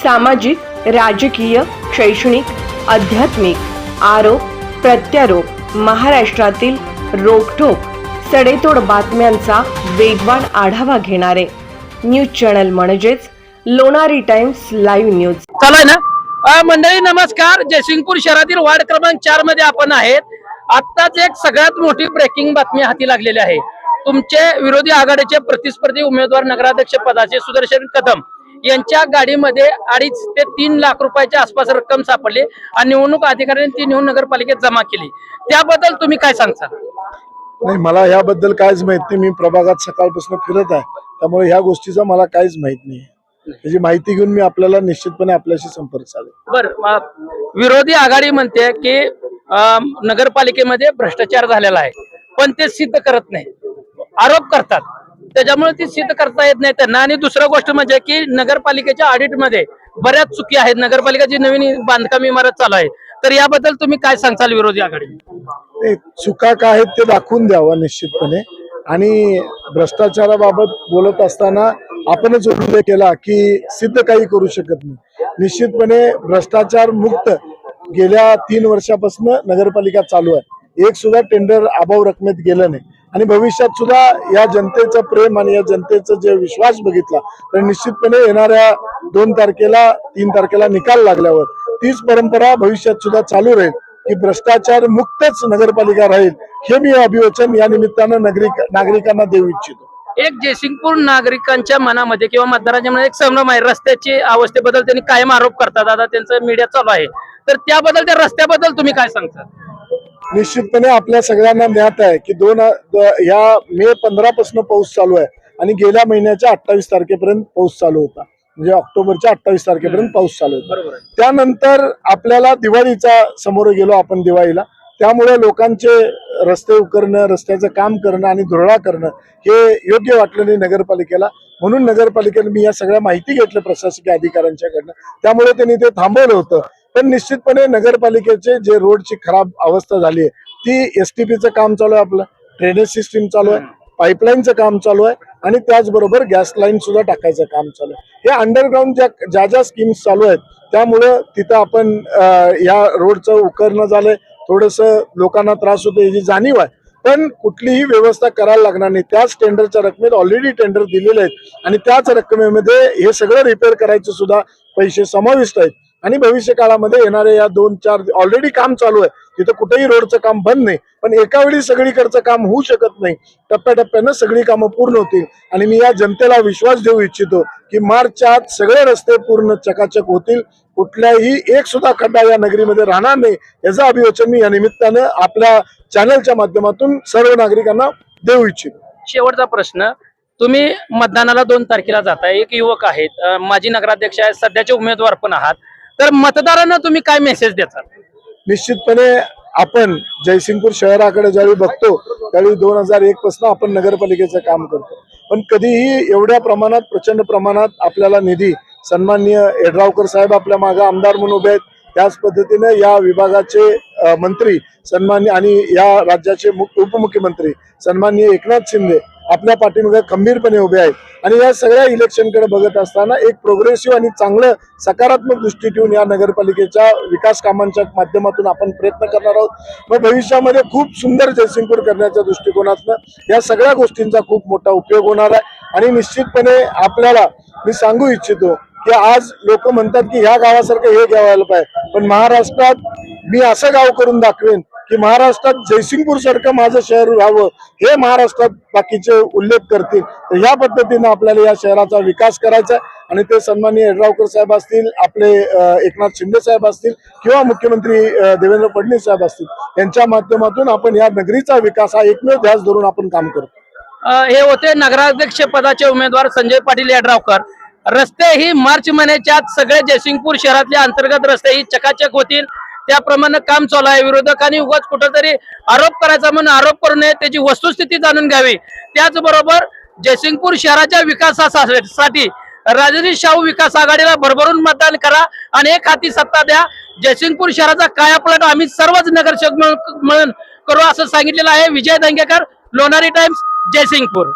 सामाजिक, राजकीय, शैक्षणिक, आध्यात्मिक, आरोप प्रत्यारोप, महाराष्ट्रातील रोखठोक सडेतोड बातम्यांचा वेगवान आढावा घेणारे न्यूज चॅनल म्हणजेच लोणारी टाइम्स लाईव्ह न्यूज. चालू ना मंडळी, नमस्कार. जयसिंगपूर शहरातील वार्ड क्रमांक 4 मध्ये आपण आहेत. आत्ताच एक सगळ्यात मोठी ब्रेकिंग बातमी हाती लागलेली आहे. तुमचे विरोधी आघाडीचे प्रतिस्पर्धी उमेदवार नगराध्यक्ष पदाचे सुदर्शन कदम यांच्या गाडीमध्ये 2.5 ते 3 लाख रुपयाच्या आसपास रक्कम सापडली आणि निवडणूक अधिकाऱ्यांनी ती नेऊन नगरपालिकेत जमा केली. त्याबद्दल तुम्ही काय सांगता? नाही, मला याबद्दल काहीच माहित नाही. मी प्रभागात सकाळपासून फिरत आहे, त्यामुळे ह्या गोष्टीचा मला काहीच माहित नाही. त्याची माहिती घेऊन मी आपल्याला निश्चितपणे आपल्याशी संपर्क साधेल. बरं, विरोधी आघाडी म्हणते की नगरपालिकेमध्ये भ्रष्टाचार झालेला आहे, पण ते सिद्ध करत नाही, आरोप करतात, त्याच्यामुळे ती सिद्ध करता येत नाही त्यांना. आणि दुसरी गोष्ट म्हणजे की नगरपालिकेच्या ऑडिट मध्ये बऱ्याच चुकी आहेत. नगरपालिकेची नवीन बांधकाम इमारत चालू आहे, तर याबद्दल तुम्ही काय सांगताल विरोधी आघाडी? चुका काय आहेत ते दाखवून द्यावं निश्चितपणे. आणि भ्रष्टाचाराबाबत बोलत असताना आपणच उल्लेख केला की सिद्ध काही करू शकत नाही. निश्चितपणे भ्रष्टाचार मुक्त गेल्या 3 वर्षापासून नगरपालिका चालू आहे. एक सुद्धा टेंडर अभाव रकमेत गेलं नाही. आणि भविष्यात सुद्धा या जनतेचं प्रेम आणि या जनतेचं जे विश्वास बघितला तर निश्चितपणे येणाऱ्या 2 तारखेला 3 तारखेला निकाल लागल्यावर तीच परंपरा भविष्यात सुद्धा चालू राहील की भ्रष्टाचार मुक्तच नगरपालिका राहील. हे मी अभिवचन या निमित्तानं नागरिकांना देऊ इच्छितो. एक जयसिंगपूर नागरिकांच्या मनामध्ये किंवा मतदारांच्या मनात एक संभ्रम आहे. रस्त्याची अवस्थेबद्दल त्यांनी कायम आरोप करतात. आता त्यांचं मीडिया चालू आहे, तर त्याबद्दल, त्या रस्त्याबद्दल तुम्ही काय सांगता? निश्चितपणे आपल्या सगळ्यांना ज्ञात आहे की या मे 15 पासून पाऊस चालू आहे आणि गेल्या महिन्याच्या 28 तारखेपर्यंत पाऊस चालू होता. म्हणजे ऑक्टोबरच्या 28 तारखेपर्यंत पाऊस चालू होता. त्यानंतर आपल्याला दिवाळीचा समोर गेलो आपण दिवाळीला, त्यामुळे लोकांचे रस्ते उकरणं, रस्त्याचं काम करणं आणि धुरळा करणं हे योग्य वाटलं नाही नगरपालिकेला. म्हणून नगरपालिकेने मी या सगळ्या माहिती घेतल्या प्रशासकीय अधिकाऱ्यांच्याकडनं, त्यामुळे त्यांनी ते थांबवलं होतं. पण निश्चितपने नगरपालिकेचे जे रोडची खराब अवस्था झाली आहे ती STPचं काम चालू आहे, आपलं ड्रेनेज सिस्टीम चालू आहे, पाईपलाईनचं काम चालू आहे आणि त्याचबरोबर गॅस लाईन सुद्धा टाकायचं काम चालू आहे. हे अंडरग्राऊंड ज्या स्कीम्स चालू आहेत त्यामुळं तिथं आपण या रोडचं उकरणं झालंय, थोडंसं लोकांना त्रास होतो याची जाणीव आहे. पण कुठलीही व्यवस्था करायला लागणार नाही. त्याच टेंडरच्या रकमेत ऑलरेडी टेंडर दिलेले आहेत आणि त्याच रकमेमध्ये हे सगळं रिपेअर करायचे सुद्धा पैसे समाविष्ट आहेत. आणि भविष्य काळामध्ये येणारे या 2-4 ऑलरेडी काम चालू आहे, तिथं कुठेही रोडचं काम बंद नाही. पण एका वेळी सगळीकडचं काम होऊ शकत नाही. टप्प्याटप्प्यानं सगळी कामं पूर्ण होतील. आणि मी या जनतेला विश्वास देऊ इच्छितो की मार्चच्या आत सगळे रस्ते पूर्ण चकाचक होतील. कुठल्याही एक सुद्धा खड्डा या नगरीमध्ये राहणार नाही, याचं अभिवचन मी या निमित्तानं आपल्या चॅनलच्या माध्यमातून सर्व नागरिकांना देऊ इच्छितो. शेवटचा प्रश्न, तुम्ही मतदानाला 2 तारखेला जाताय, एक युवक आहेत, माजी नगराध्यक्ष आहेत, सध्याचे उमेदवार पण आहात, तर मतदारांना तुम्ही काय मेसेज देता? निश्चितपणे आपण जयसिंगपूर शहराकडे ज्यावेळी बघतो त्यावेळी 2001 पासून आपण नगरपालिकेचं काम करतो, पण कधीही एवढ्या प्रमाणात प्रचंड प्रमाणात आपल्याला निधी सन्माननीय येड्रावकर साहेब आपल्या मागे आमदार म्हणून उभे आहेत. त्याच पद्धतीने या विभागाचे मंत्री सन्माननीय आणि या राज्याचे उपमुख्यमंत्री सन्माननीय एकनाथ शिंदे आपल्या पाठीमागे खंबीरपणे उभे आहेत. आणि या सगळ्या इलेक्शनकडे बघत असताना एक प्रोग्रेसिव्ह आणि चांगलं सकारात्मक दृष्टी ठेवून या नगरपालिकेच्या विकास कामांच्या माध्यमातून आपण प्रयत्न करणार आहोत. मग भविष्यामध्ये खूप सुंदर जयसिंगपूर करण्याच्या दृष्टिकोनातून या सगळ्या गोष्टींचा खूप मोठा उपयोग होणार आहे. आणि निश्चितपणे आपल्याला मी सांगू इच्छितो की आज लोक म्हणतात की ह्या गावासारखं हे गावाला पाहिजे, पण महाराष्ट्रात मी असं गाव करून दाखवेन की महाराष्ट्रात जयसिंगपूर सारखं माझं शहर व्हावं, हे महाराष्ट्रात बाकीचे उल्लेख करतील. तर या पद्धतीनं आपल्याला या शहराचा विकास करायचा आहे. आणि ते सन्माननीय येड्रावकर साहेब असतील, आपले एकनाथ शिंदे साहेब असतील किंवा मुख्यमंत्री देवेंद्र फडणवीस साहेब असतील, यांच्या माध्यमातून आपण या नगरीचा विकास हा एकमेव ध्यास धरून आपण काम करतो. हे होते नगराध्यक्ष पदाचे उमेदवार संजय पाटील येड्रावकर. रस्ते ही मार्च महिन्याच्या आत सगळे जयसिंगपूर शहरातले अंतर्गत रस्ते ही चकाचक होतील, त्याप्रमाणे काम चालू आहे. विरोधकांनी उगाच कुठेतरी आरोप करायचा म्हणून आरोप करू नये, त्याची वस्तुस्थिती जाणून घ्यावी. त्याचबरोबर जयसिंगपूर शहराच्या विकासासाठी राजश्री शाहू विकास आघाडीला भरभरून मतदान करा आणि एक हाती सत्ता द्या. जयसिंगपूर शहराचा कायापलट आम्ही सर्वच नगरसेवक मिळून करू असं सांगितलेलं आहे. विजय दंगेकर, लोणारी टाइम्स, जयसिंगपूर.